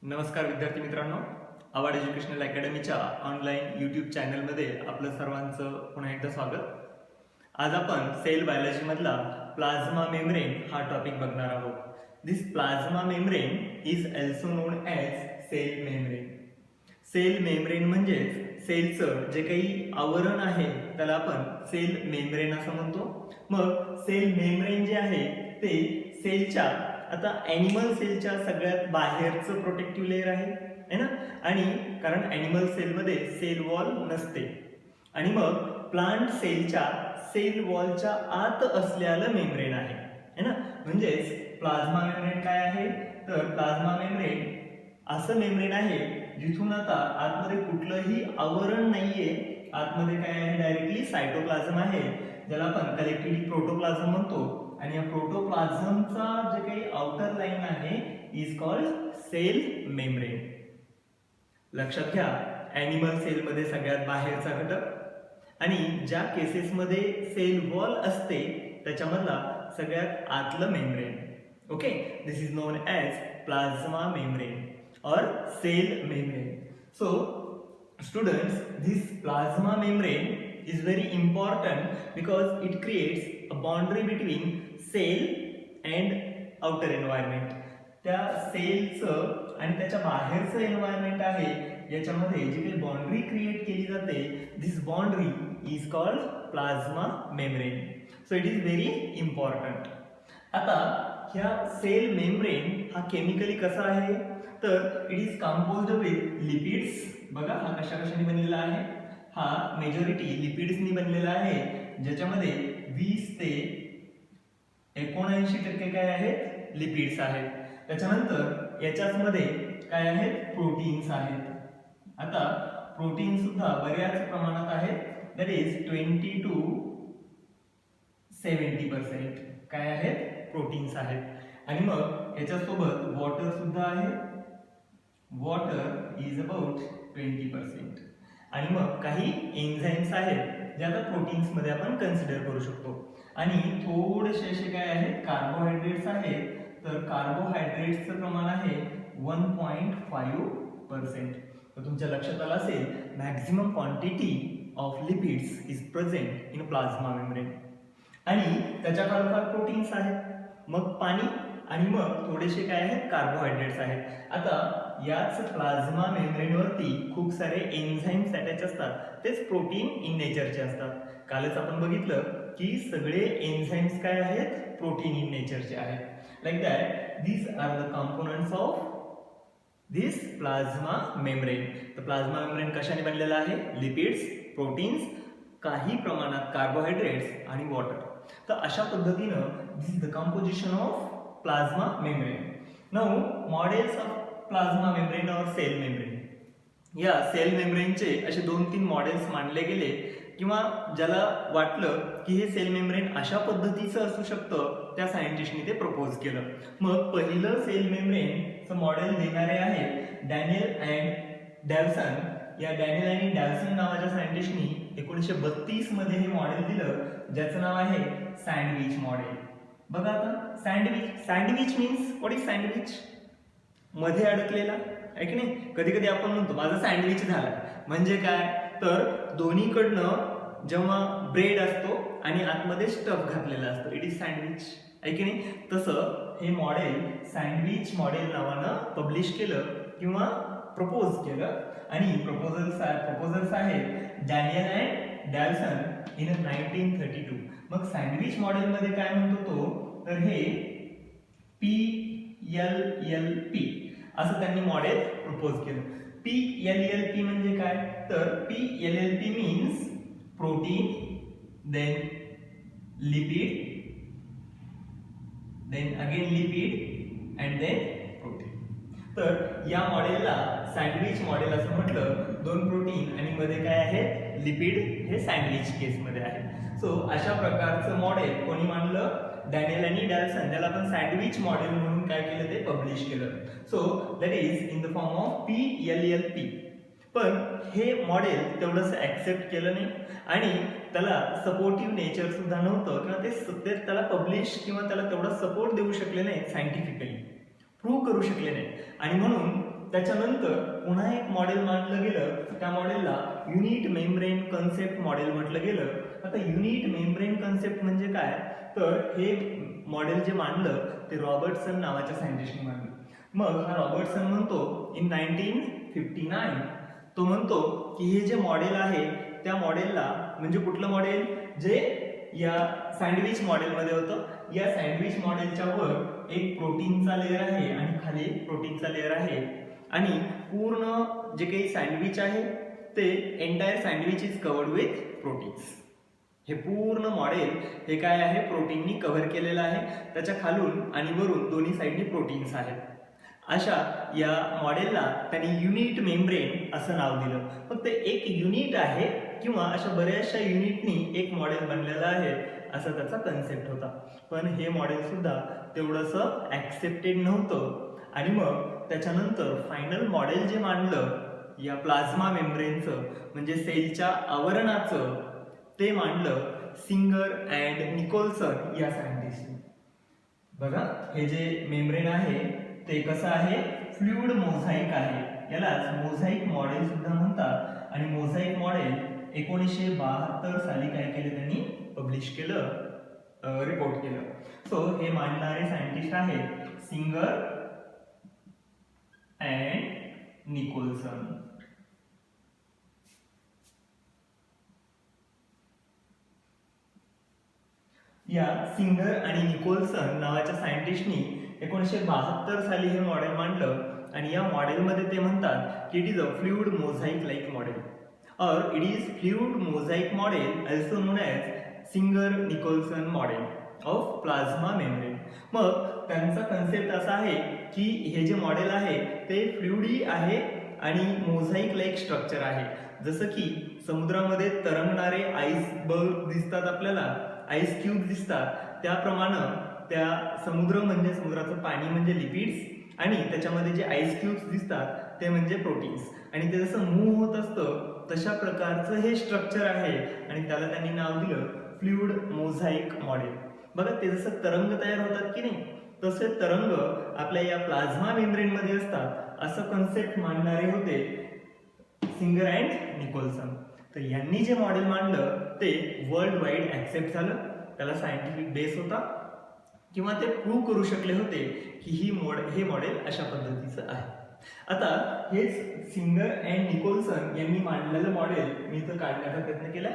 नमस्कार विद्यार्थी मित्रांनो, आवाड एज्युकेशनल अकॅडमीच्या ऑनलाईन यूट्यूब चॅनलमध्ये आपलं सर्वांचं पुन्हा एकदा स्वागत. आज आपण सेल बायोलॉजी मधला प्लाझ्मा मेम्ब्रेन हा टॉपिक बघणार आहोत. This plasma membrane is also known as cell membrane. Cell membrane म्हणजेच सेलचं जे काही आवरण आहे त्याला आपण सेल मेम्ब्रेन असं म्हणतो. मग सेल मेम्ब्रेन जे आहे ते सेलच्या आता ॲनिमल सेलच्या सगळ्यात बाहेरचं प्रोटेक्टिव्ह लेअर आहे ना. आणि कारण ॲनिमल सेलमध्ये सेल वॉल नसते आणि मग प्लांट सेलच्या सेल वॉलच्या आत असलेलं मेम्ब्रेन आहे ना. म्हणजेच प्लाझ्मा मेम्ब्रेन काय आहे तर प्लाझ्मा मेम्ब्रेन असं मेम्ब्रेन आहे जिथून आता आतमध्ये कुठलंही आवरण नाहीये. आतमध्ये काय आहे, डायरेक्टली सायटोप्लाझम आहे ज्याला आपण कलेक्टिव्हली प्रोटोप्लाझम म्हणतो. आणि या प्रोटोप्लाझमचा जे काही आउटर लाईन आहे इज कॉल्ड सेल मेम्ब्रेन. लक्षात घ्या, ॲनिमल सेलमध्ये सगळ्यात बाहेरचा घटक आणि ज्या केसेसमध्ये सेल वॉल असते त्याच्यामधला सगळ्यात आतलं membrane. Okay, this is known as plasma membrane और cell membrane. So students, this plasma membrane is very important because it creates a boundary between cell and outer environment. त्या सेलचं आणि त्याच्या बाहेरचं एन्व्हायरमेंट आहे याच्यामध्ये जी काही बाउंड्री क्रिएट केली जाते, this boundary is called plasma membrane. So it is very important. आता ह्या सेल मेम्ब्रेन हा केमिकली कसा आहे तर it is composed with lipids. बघा हा कशाने बनलेला आहे, हा मेजॉरिटी लिपिड्सनी बनलेला आहे ज्याच्यामध्ये 20 ते 79% काय आहेत, लिपिड्स आहेत. त्याच्यानंतर याच्याच मध्ये काय आहेत, प्रोटीन्स आहेत. आता प्रोटीन सुद्धा बऱ्याच प्रमाणात आहेत, दॅट इज 20 to 70% काय आहेत, प्रोटीन्स आहेत. आणि मग याच्यासोबत वॉटर सुद्धा आहे. Water is about 20%. आणि मग काही एन्झाईम्स आहेत जे आता प्रोटीन्स मध्ये आपण कन्सिडर करू शकतो. आणि थोडेसे असे काय आहेत, कार्बोहायड्रेट्स आहेत. तर कार्बोहायड्रेट्सचं प्रमाण आहे 1.5%. तर तुमच्या लक्षात आलं असेल, maximum quantity of lipids is present in plasma membrane. आणि त्याच्या खालोखाल प्रोटीन्स आहेत, मग पाणी आणि मग थोडेसे काय आहेत, कार्बोहायड्रेट्स आहेत. आता याच प्लाझ्मा मेम्ब्रेनवरती खूप सारे एन्झाईम्स अटॅच असतात, तेच प्रोटीन इन नेचरचे असतात. कालच आपण बघितलं की सगळे एन्झाईम्स काय आहेत, प्रोटीन इन नेचरचे आहेत. Like that these are the components of this plasma membrane. तर प्लाझ्मा मेम्ब्रेन कशाने बनलेला आहे, लिपिड्स, प्रोटीन्स, काही प्रमाणात कार्बोहायड्रेट्स आणि वॉटर. तर अशा पद्धतीनं this is the composition of plasma membrane. Now models of plasma membrane और सेल मेम्ब्रेन. या सेल मेम्ब्रेनचे असे 2-3 मॉडेल्स मांडले गेले किंवा ज्याला वाटलं की हे सेल मेम्ब्रेन अशा पद्धतीचं असू शकतं त्या सायंटिस्टनी ते प्रपोज केलं. मग पहिलं सेल मेम्ब्रेनचं मॉडेल देणारे आहेत डॅनियल अँड डॅल्सन. या डॅनियल आणि डॅल्सन नावाच्या सायंटिस्टनी 1932 मध्ये हे मॉडेल दिलं ज्याचं नाव आहे सँडविच मॉडेल. बघा आता sandwich means what is sandwich, मध्ये अडकलेला आहे की नाही. कधी कधी आपण म्हणतो माझं सँडविच झालं, म्हणजे काय तर दोन्हीकडनं जेव्हा ब्रेड असतो आणि आतमध्ये स्टफ घातलेला असतो, इट इज सँडविच आहे की नाही. तसं हे मॉडेल सँडविच मॉडेल नावानं पब्लिश केलं किंवा प्रपोज केलं. आणि प्रपोजर्स आहेत डॅनियल अँड डॅल्सन इन 1932. मग सँडविच मॉडेलमध्ये काय म्हणतो तो तर हे PLLP असं त्यांनी मॉडेल प्रपोज केलं. PLLP म्हणजे काय तर PLLP means protein, then lipid, then again lipid and then protein. तर या मॉडेलला सँडविच मॉडेल असं म्हटलं. 2 प्रोटीन आणि मध्ये काय आहे, लिपिड, हे सँडविच केसमध्ये आहे. सो अशा प्रकारचं मॉडेल कोणी मांडलं, डॅनियल आणि डॅल्सन, ज्याला आपण सँडविच मॉडेल म्हणून काय केलं ते पब्लिश केलं. So that is in the form of PLLP. पण हे मॉडेल तेवढंसं ॲक्सेप्ट केलं नाही आणि त्याला सपोर्टिव्ह नेचर सुद्धा नव्हतं किंवा ते त्याला पब्लिश किंवा त्याला तेवढा सपोर्ट देऊ शकले नाही, सायंटिफिकली प्रूव्ह करू शकले नाही. आणि म्हणून त्याच्यानंतर पुन्हा एक मॉडेल मांडलं गेलं, त्या मॉडेलला युनिट मेम्ब्रेन कन्सेप्ट मॉडेल म्हटलं गेलं. आता युनिट मेम्ब्रेन कन्सेप्ट म्हणजे काय, तर हे मॉडेल जे मांडलं ते रॉबर्टसन नावाच्या सायंटिस्टने मांडलं. मग हा रॉबर्टसन म्हणतो इन 1959, तो म्हणतो की हे जे मॉडेल आहे त्या मॉडेलला, म्हणजे कुठलं मॉडेल, जे या सँडविच मॉडेलमध्ये होतं, या सँडविच मॉडेलच्या वर एक प्रोटीनचा लेअर आहे आणि खाली प्रोटीनचा लेअर आहे, आणि पूर्ण जे काही सँडविच आहे ते entire sandwich is covered with proteins. हे पूर्ण मॉडेल हे काय आहे, प्रोटीननी कव्हर केलेलं आहे. त्याच्या खालून आणि वरून दोन्ही साईडनी प्रोटीन्स आहेत. अशा या मॉडेलला त्यांनी युनिट मेम्ब्रेन असं नाव दिलं. फक्त एक युनिट आहे किंवा अशा बऱ्याचशा युनिटनी एक मॉडेल बनलेलं आहे, असा त्याचा कन्सेप्ट होता. पण हे मॉडेल सुद्धा तेवढंसं ॲक्सेप्टेड नव्हतं, आणि मग त्याच्यानंतर फायनल मॉडेल जे मांडलं या प्लाझ्मा मेम्ब्रेनचं, म्हणजे सेलच्या आवरणाचं, ते मांडलं सिंगर अँड निकोलसन या सायंटिस्टने. बघा, हे जे मेम्ब्रेन आहे ते कसं आहे, फ्लुइड मोझाईक आहे. यालाच मोझाईक मॉडेल सुद्धा म्हणतात. आणि मोझाईक मॉडेल 1972 साली काय केलं, त्यांनी पब्लिश केलं, रिपोर्ट केलं. सो हे मांडणारे सायंटिस्ट आहेत सिंगर अँड निकोलसन. या सिंगर आणि निकोलसन नावाच्या सायंटिस्टनी 1972 साली हे मॉडेल मांडलं. आणि या मॉडेलमध्ये ते म्हणतात की it is a fluid mosaic like model, और it is fluid mosaic model also known as Singer Nicolson model of plasma membrane. मग त्यांचा कन्सेप्ट असा आहे की हे जे मॉडेल आहे ते फ्लुइडी आहे आणि मोझाईक लाईक स्ट्रक्चर आहे. जसं की समुद्रामध्ये तरंगणारे आईसबर्ग दिसतात आपल्याला, आईस क्यूब दिसतात, त्याप्रमाणे त्या समुद्र म्हणजे समुद्राचं पाणी म्हणजे लिपिड्स, आणि त्याच्यामध्ये जे आईस क्यूब्स दिसतात ते म्हणजे प्रोटीन्स, आणि ते जसं मूव्ह होत असतं तशा प्रकारचं हे स्ट्रक्चर आहे, आणि त्याला त्यांनी नाव दिलं फ्लुइड मोझाईक मॉडेल. बघा, ते जसं तरंग तयार होतात की नाही, तसे तरंग आपल्या या प्लाझ्मा मेम्ब्रेनमध्ये असतात, असं कन्सेप्ट मांडणारे होते सिंगर अँड निकोलसन. तर यांनी जे मॉडेल मांडलं ते वर्ल्ड वाईड ॲक्सेप्ट झालं. त्याला सायंटिफिक बेस होता, किंवा ते प्रूव्ह करू शकले होते की हे मॉडेल अशा पद्धतीचं आहे. आता हेच सिंगर अँड निकोलसन यांनी मांडलेलं मॉडेल मी इथं काढण्याचा प्रयत्न केला.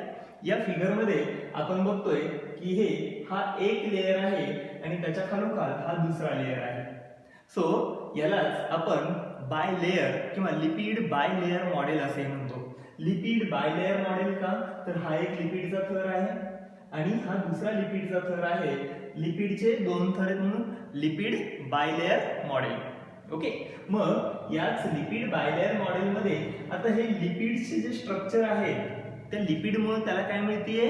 या फिगरमध्ये आपण बघतोय की हा एक लेअर आहे आणि त्याच्या खालोखाल हा दुसरा लेअर आहे. सो यालाच आपण बाय लेअर किंवा लिपिड बाय लेअर मॉडेल असे म्हणतो. लिपिड बाय लेअर मॉडेल का, तर हा एक लिपिडचा थर आहे आणि हा दुसरा लिपिडचा थर आहे. लिपिडचे दोन थर आहेत म्हणून लिपिड बायलेअर मॉडेल. ओके, मग याच लिपिड बायलेअर मॉडेल मध्ये आता हे लिपिडचे जे स्ट्रक्चर आहे त्या लिपिडमुळे त्याला काय मिळतेय,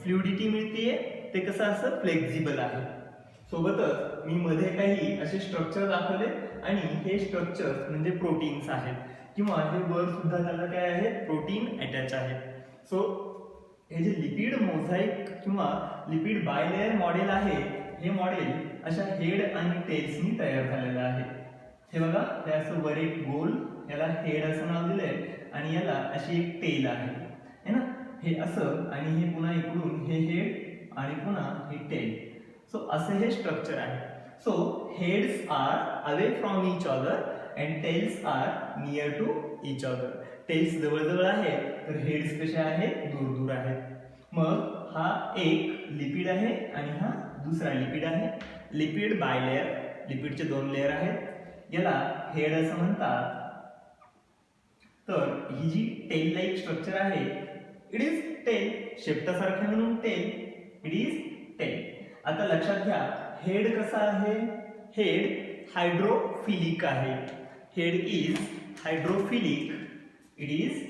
फ्लुइडिटी मिळतेय. ते कसं असं फ्लेक्झिबल आहे. सोबतच मी मध्ये काही असे स्ट्रक्चर दाखवले आणि हे स्ट्रक्चर म्हणजे प्रोटीन्स आहेत, किंवा हे वर सुद्धा त्याला काय आहे, प्रोटीन अटॅच आहे. सो हे जे लिपिड मोझाईक किंवा लिपिड बायलेअर मॉडेल आहे, हे मॉडेल अशा हेड आणि टेल्सनी तयार झालेलं आहे. हे बघा, हे असं वर एक गोल, याला हेड असं नाव दिलंय आणि याला अशी एक टेल आहे ना. हे असं आणि हे पुन्हा इकडून हे हेड आणि पुन्हा हे टेल. सो असं हे स्ट्रक्चर आहे. So heads are away from each other and tails are near to each other. Tails जवळजवळ आहे तर हेड्स कसे आहेत, दूर दूर आहेत. मग हा एक लिपिड आहे आणि हा दुसरा लिपिड आहे. लिपिड बायलेअर, लिपिडचे दोन लेअर आहेत, याला हेड असं म्हणतात. तर ही जी टेल लाईक स्ट्रक्चर आहे, इट इज टेल, शेपटासारखे म्हणून टेल, इट इज टेल. आता लक्षात घ्या, हेड कसा आहे, हेड हायड्रोफिलिक आहे. Head is hydrophilic, it is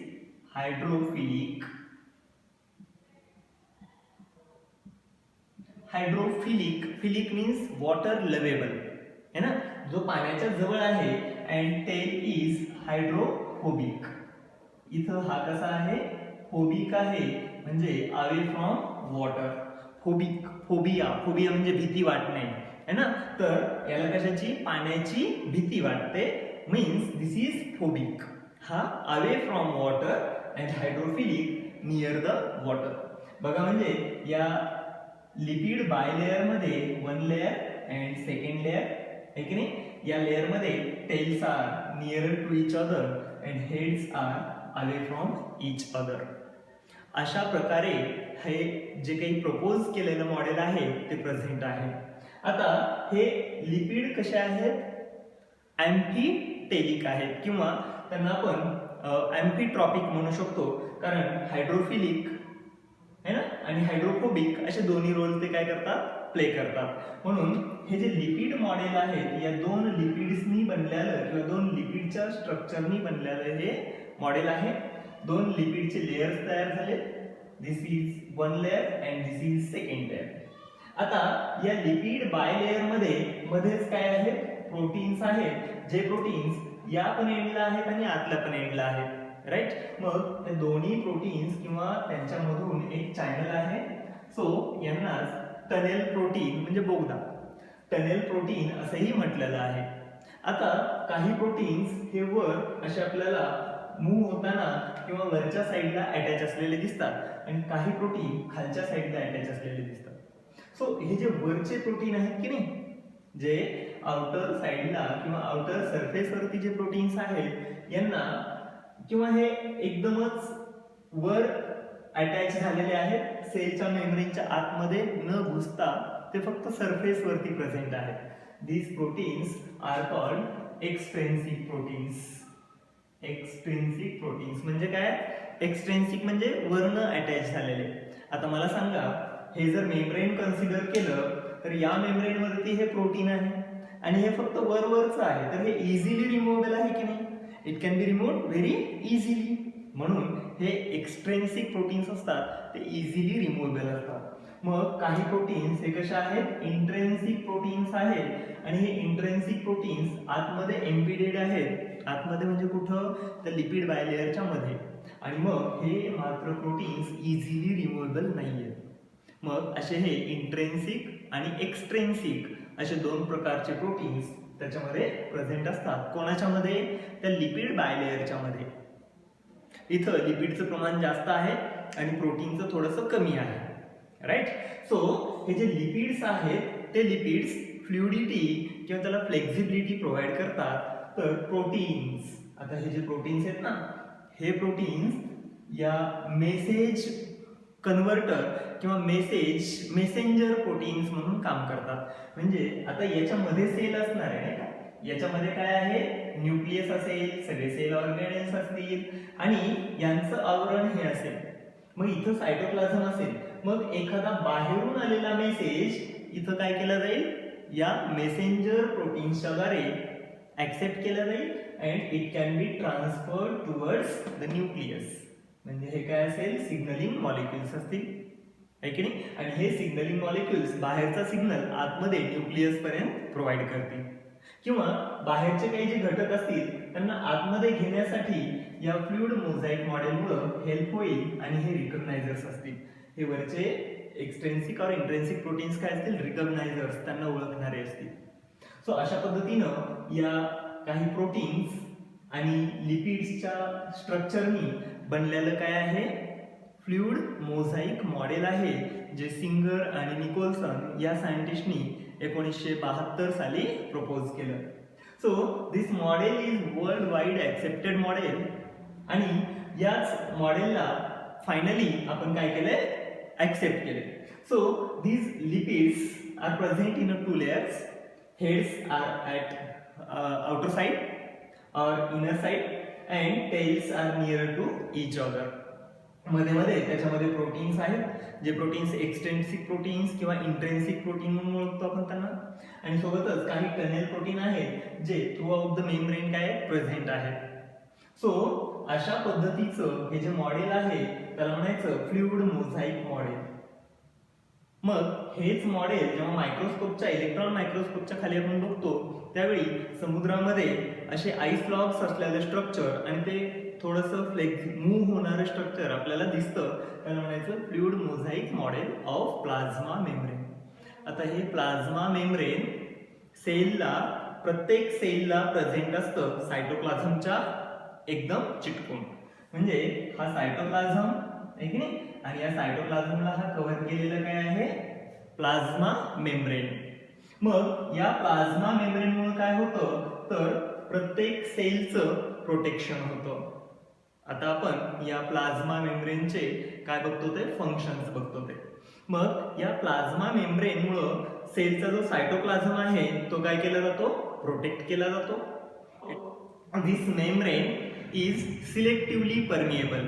hydrophilic. Hydrophilic, philic means water lovable है ना, जो पाण्याच्या जवळ आहे. And tail is hydrophobic. इथं हा कसा आहे, फोबिक आहे, म्हणजे away from water. Phobic, phobia, phobia म्हणजे भीती वाटणे है ना. तर याला कशाची, पाण्याची भीती वाटते. मीन्स दिस इज फोबिक, हा away from water and hydrophilic near the water. बघा म्हणजे या लिपिड बायलेअर मध्ये one layer and second layer आहे की नाही. या लेअर मध्ये tails are near to each other and heads are away from each other. अशा प्रकारे हे जे काही प्रपोज केलेलं मॉडेल आहे ते प्रेझेंट आहे. आता हे लिपिड कसे आहेत, अँफिटेलिक आहेत किंवा त्यांना आपण अँफिट्रॉपिक म्हणू शकतो, कारण हायड्रोफिलिक है ना आणि हायड्रोफोबिक असे दोन्ही रोल ते काय करतात, प्ले करतात. म्हणून हे जे लिपिड मॉडेल आहेत या दोन लिपिड्सनी बनलेलं किंवा दोन लिपिडच्या स्ट्रक्चरनी बनलेलं हे मॉडेल आहे. दोन लिपिडचे लेयर्स तयार झाले, this is one layer and this is second layer. आता या लिपिड बायलेअर मध्ये मध्येच काय आहे, प्रोटीन्स आहेत, जे प्रोटीन्स या पण एंडला आहेत आणि आतल्या पण एंडला आहेत, राईट. मग त्या दोन्ही प्रोटीन्स किंवा त्यांच्यामधून एक चॅनल आहे, सो यांनाच टनेल प्रोटीन म्हणजे बोगदा, टनेल प्रोटीन असंही म्हटलेलं आहे. आता काही प्रोटीन्स हे वर असे आपल्याला मूव्ह होताना किंवा वरच्या साईडला अटॅच असलेले दिसतात आणि काही प्रोटीन खालच्या साईडला अटॅच असलेले दिसतात. सो हे जे वरचे प्रोटीन आहेत की नाही, जे आउटर साईडला किंवा आउटर सरफेसवरती जे प्रोटीन्स आहेत यांना किंवा हे एकदमच वर अटॅच झालेले आहेत, सेलच्या मेम्ब्रेनच्या आतमध्ये न घुसता ते फक्त सरफेस वरती प्रेझेंट आहेत. These proteins are called extrinsic proteins. Extrinsic proteins म्हणजे काय, एक्सट्रिन्सिक म्हणजे वरनं अटॅच झालेले. आता मला सांगा, हे जर मेम्ब्रेन कन्सिडर केलं तर या मेम्ब्रेन वरती हे प्रोटीन आहे आणि हे फक्त वरवरचं आहे, तर हे इझिली रिमूव्हेबल आहे की नाही, it can be removed very easily. म्हणून हे एक्सट्रिन्सिक प्रोटीन्स असतात, ते इझिली रिमूव्हेबल असतात. मग काही प्रोटीन्स हे कशा आहेत, इंट्रिन्सिक प्रोटीन्स आहेत आणि हे इंट्रिन्सिक प्रोटीन्स आतमध्ये एम्बेडेड आहेत. आतमध्ये म्हणजे कुठं, तर लिपिड बायलेअरच्या मध्ये. आणि मग हे मात्र प्रोटीन्स इझिली रिमूव्हेबल नाहीयेत. मग असे हे इंट्रिन्सिक आणि एक्सट्रिन्सिक असे दोन प्रकारचे प्रोटीन्स त्याच्यामध्ये प्रेझेंट असतात. कोणाच्या मध्ये, त्या लिपिड बायलेअरच्या मध्ये. इथं लिपिडचं प्रमाण जास्त आहे आणि प्रोटीनचं थोडंसं कमी आहे, राईट. सो हे जे लिपिड्स आहेत ते लिपिड्स फ्लुइडिटी किंवा त्याला फ्लेक्झिबिलिटी प्रोव्हाइड करतात. तर प्रोटीन्स, आता हे जे प्रोटीन्स आहेत ना, हे प्रोटीन्स या मेसेज कन्व्हर्टर किंवा मेसेंजर प्रोटीन्स म्हणून काम करतात. म्हणजे आता याच्यामध्ये सेल असणार आहे नाही का, याच्यामध्ये काय आहे, न्यूक्लियस असेल, सगळे सेल ऑर्गॅनेल्स असतील आणि यांचं आवरण हे असेल. मग इथं सायटोप्लाझम असेल. मग एखादा बाहेरून आलेला मेसेज इथं काय केला जाईल, या मेसेंजर प्रोटीन्सच्या द्वारे ऍक्सेप्ट केला जाईल and it can be transferred towards the nucleus. म्हणजे हे काय असेल, सिग्नलिंग मॉलिक्युल्स असतील, आहे की नाही. आणि हे सिग्नलिंग मॉलिक्युल्स बाहेरचा सिग्नल आतमध्ये न्यूक्लियस पर्यंत प्रोव्हाइड करतील किंवा बाहेरचे काही जे घटक असतील त्यांना आतमध्ये घेण्यासाठी या फ्लुइड मोझाईक मॉडेलमुळे हेल्प होईल आणि हे रिकग्नायझर्स असतील. हे वरचे एक्सट्रिन्सिक और इंट्रिन्सिक प्रोटीन्स काय असतील, रिकग्नायझर्स, त्यांना ओळखणारे असतील. सो अशा पद्धतीनं या काही प्रोटीन्स आणि लिपिड्सच्या स्ट्रक्चरनी बनलेलं काय आहे, फ्लुइड मोझाईक मॉडेल आहे, जे सिंगर आणि निकोलसन या सायंटिस्टनी 1972 साली प्रपोज केलं. So this model is world wide accepted model आणि याच मॉडेलला फायनली आपण काय केलंय, ॲक्सेप्ट केले. So these lipids are present in 2 layers. Heads are at outer side or inner side and tails are nearer to each other. मध्ये त्याच्यामध्ये proteins आहेत, जे प्रोटीन्स एक्सट्रिन्सिक प्रोटीन्स किंवा इंट्रिन्सिक प्रोटीन म्हणून ओळखतो आपण त्यांना. आणि सोबतच काही टनेल प्रोटीन आहेत जे थ्रू आउट द मेम्ब्रेन काय प्रेझेंट आहेत. सो अशा पद्धतीचं हे जे मॉडेल आहे त्याला म्हणायचं फ्लुइड मोझाईक मॉडेल. मग हेच मॉडेल जेव्हा मायक्रोस्कोपच्या, इलेक्ट्रॉन मायक्रोस्कोपच्या खाली आपण बघतो त्यावेळी समुद्रामध्ये असे आईस ब्लॉक्स असलेले स्ट्रक्चर आणि ते थोडंसं मूव्ह होणारं स्ट्रक्चर आपल्याला दिसतं, त्याला म्हणायचं fluid mosaic model of plasma membrane. आता हे प्लाझ्मा मेम्ब्रेन सेलला प्रत्येक सेलला प्रेझेंट असतं सायटोप्लाझमच्या एकदम चिटकून. म्हणजे हा सायटोप्लाझम आहे की नाही, आणि या सायटोप्लाझमला हा कव्हर केलेलं काय आहे, प्लाझ्मा मेम्ब्रेन. मग या प्लाझ्मा मेम्ब्रेनमुळे काय होतं, तर प्रत्येक सेलचं प्रोटेक्शन होतं. आता आपण या प्लाझ्मा मेम्ब्रेनचे काय बघतो ते फंक्शन्स बघतो ते. मग या प्लाझ्मा मेम्ब्रेनमुळं सेलचा जो सायटोप्लाझम आहे तो काय केला जातो, प्रोटेक्ट केला जातो. This membrane is selectively permeable.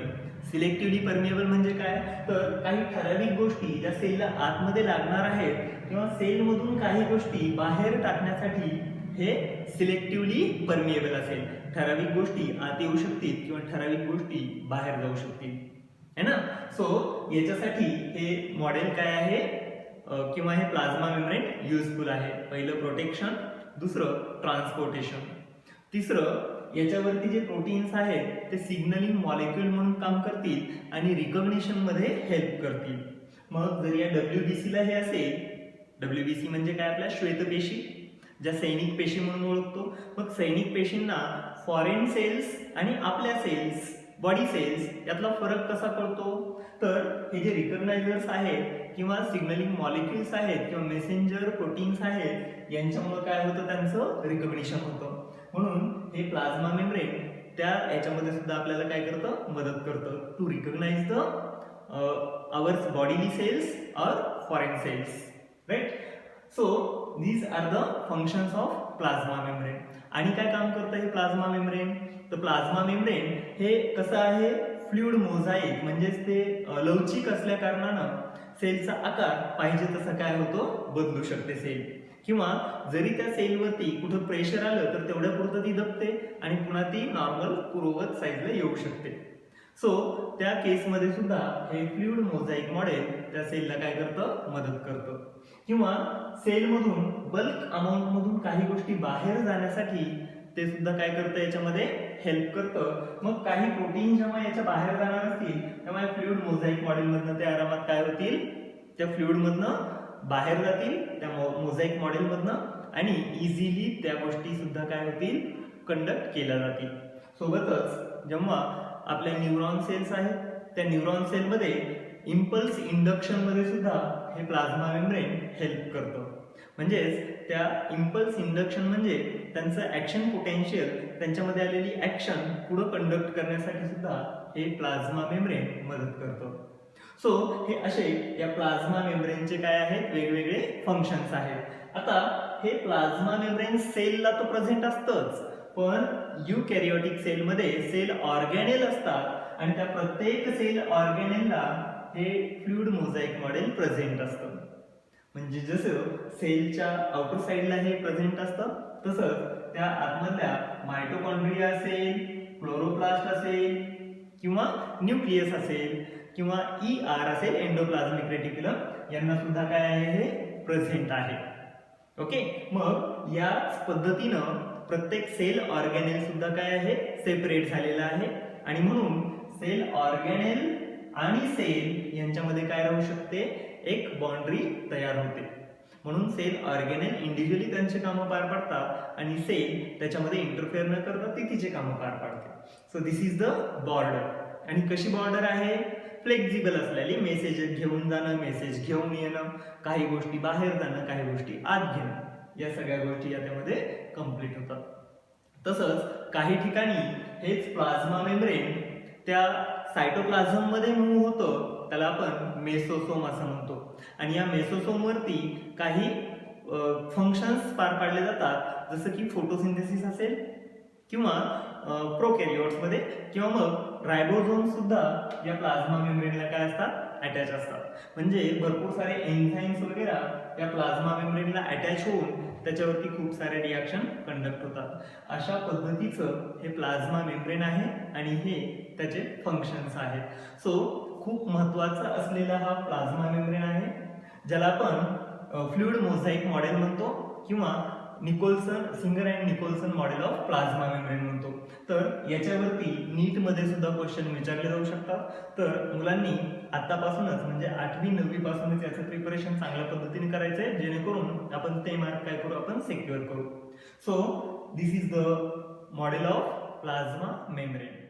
Selectively permeable म्हणजे काय, तर काही ठराविक गोष्टी ज्या सेलला आतमध्ये लागणार आहेत किंवा सेलमधून काही गोष्टी बाहेर टाकण्यासाठी हे सिलेक्टिव्हली परमिएबल असेल. ठराविक गोष्टी आत येऊ शकतील किंवा ठराविक गोष्टी बाहेर जाऊ शकतील, है ना. सो याच्यासाठी हे मॉडेल काय आहे किंवा हे प्लाझ्मा मेम्ब्रेन युजफुल आहे. पहिलं प्रोटेक्शन, दुसरं ट्रान्सपोर्टेशन, तिसरं याच्यावरती जे प्रोटीन्स आहेत ते सिग्नलिंग मॉलिक्यूल म्हणून काम करतील आणि रिकॉग्निशन मध्ये हेल्प करतील. मग जर या WBC ला हे असेल, WBC म्हणजे काय, आपल्या श्वेतपेशी, ज्या सैनिक पेशी म्हणून ओळखतो. मग सैनिक पेशींना फॉरेन सेल्स आणि आपल्या सेल्स, बॉडी सेल्स यातला फरक कसा कळतो, तर हे जे रिकॉग्नायझर्स आहेत किंवा सिग्नलिंग मॉलिक्युल्स आहेत किंवा मेसेंजर प्रोटीन्स आहेत यांच्यामुळे काय होतं, त्यांचं रिकॉग्निशन होतं. म्हणून हे प्लाझ्मा मेम्ब्रेन त्या याच्यामध्ये सुद्धा आपल्याला काय करतं, मदत करतं to recognize the our bodily cells और foreign cells, right. So these are the functions of plasma membrane. आणि काय काम करतं हे प्लाझ्मा मेम्ब्रेन, तर प्लाझ्मा मेम्ब्रेन हे कसं आहे, फ्लुइड मोझाईक, म्हणजेच ते लवचिक असल्या कारणानं सेलचा आकार पाहिजे तसा काय होतो, बदलू शकते सेल. किंवा जरी त्या सेलवरती कुठं प्रेशर आलं तर तेवढ्या पुरतं ती दबते आणि पुन्हा ती नॉर्मल पूर्ववत साईजला येऊ शकते. सो त्या केसमध्ये सुद्धा हे फ्लुइड मोझाईक मॉडेल त्या सेलला काय करतं, मदत करतं. किंवा सेलमधून बल्क अमाऊंट मधून काही गोष्टी बाहेर जाण्यासाठी ते सुद्धा काय करतं, याच्यामध्ये हेल्प करतं. मग काही प्रोटीन जेव्हा याच्या बाहेर जाणार असतील तेव्हा फ्लुइड मोझाईक मॉडेल मधनं ते आरामात काय होतील, त्या फ्लुइड मधनं बाहेर जातील त्या मोझाईक मॉडेल मधनं आणि इझिली त्या गोष्टी सुद्धा काय होतील, कंडक्ट केल्या जातील. सोबतच जेव्हा आपल्या न्यूरॉन सेल्स आहेत त्या न्यूरॉन सेलमध्ये इम्पल्स इंडक्शन मध्ये सुद्धा हे प्लाझ्मा मेम्ब्रेन हेल्प करतं. म्हणजेच त्या इम्पल्स इंडक्शन म्हणजे त्यांचं ऍक्शन पोटेन्शियल, त्यांच्यामध्ये आलेली ऍक्शन पुढे कंडक्ट करण्यासाठी सुद्धा हे प्लाझ्मा मेम्ब्रेन मदत करतं. सो हे असे या प्लाझ्मा मेम्ब्रेनचे काय आहेत, वेगवेगळे फंक्शन्स आहेत. आता हे प्लाझ्मा मेम्ब्रेन सेलला तर प्रेझेंट असतंच, पण युकॅरियोटिक सेलमध्ये सेल ऑर्गॅनेल असतात आणि त्या प्रत्येक सेल ऑर्गॅनेलला हे फ्लुइड मोझाईक मॉडेल प्रेझेंट असतं. म्हणजे जसं सेलच्या आउटर साइडला हे प्रेझेंट असतं, तसंच त्या आतमधल्या मायटोकॉन्ड्रिया असेल, क्लोरोप्लास्ट असेल किंवा न्यूक्लियस असेल किंवा ER असेल, एंडोप्लाझमिक रेटिक्युलम, यांना सुद्धा काय आहे, हे प्रेझेंट आहे. ओके. मग याच पद्धतीनं प्रत्येक सेल ऑर्गॅनेल सुद्धा काय आहे, सेपरेट झालेला आहे आणि म्हणून सेल ऑर्गॅनेल आणि सेल यांच्यामध्ये काय राहू शकते, एक बाउंड्री तयार होते. म्हणून सेल ऑर्गॅनेल इंडिव्हिज्युअली त्यांचे कामं पार पाडतात आणि सेल त्याच्यामध्ये इंटरफेअर न करता ती तिचे कामं पार पाडते. So this is the border. आणि कशी बॉर्डर आहे, फ्लेक्झिबल असलेली, मेसेज घेऊन जाणं, मेसेज घेऊन येणं, काही गोष्टी बाहेर जाणं, काही गोष्टी आत घेणं, या सगळ्या गोष्टी याच्यामध्ये कंप्लीट होतात. तसंच काही ठिकाणी हेच प्लाझ्मा मेम्ब्रेन त्या सायटोप्लाझम मध्ये मूव्ह होतं, त्याला आपण मेसोसोम असं म्हणतो. आणि या मेसोसोम वरती काही फंक्शन्स पार पाडले जातात, जसं की फोटोसिंथेसिस असेल किंवा प्रोकॅरियोट्स मध्ये, किंवा मग रायबोझोम सुद्धा या प्लाझ्मा मेम्ब्रेनला काय असतात, अटॅच असतात. म्हणजे भरपूर सारे एन्झाईम्स वगैरे या प्लाझ्मा मेम्ब्रेनला अटॅच होऊन त्याच्यावरती खूप सारे रिॲक्शन कंडक्ट होतात. अशा पद्धतीचं हे प्लाझ्मा मेम्ब्रेन आहे आणि हे त्याचे फंक्शन्स आहेत. सो खूप महत्त्वाचा असलेला हा प्लाझ्मा मेम्ब्रेन आहे, ज्याला आपण फ्लुइड मोझाईक मॉडेल म्हणतो किंवा singer and Nicholson model of plasma membrane म्हणतो. तर याच्यावरती नीट मध्ये सुद्धा क्वेश्चन विचारले जाऊ शकतात. तर मुलांनी आतापासूनच म्हणजे 8वी 9वी पासूनच याचं प्रिपरेशन चांगल्या पद्धतीने करायचंय, जेणेकरून आपण ते मार्क काय करू, आपण सिक्युअर करू. So this is the model of plasma membrane.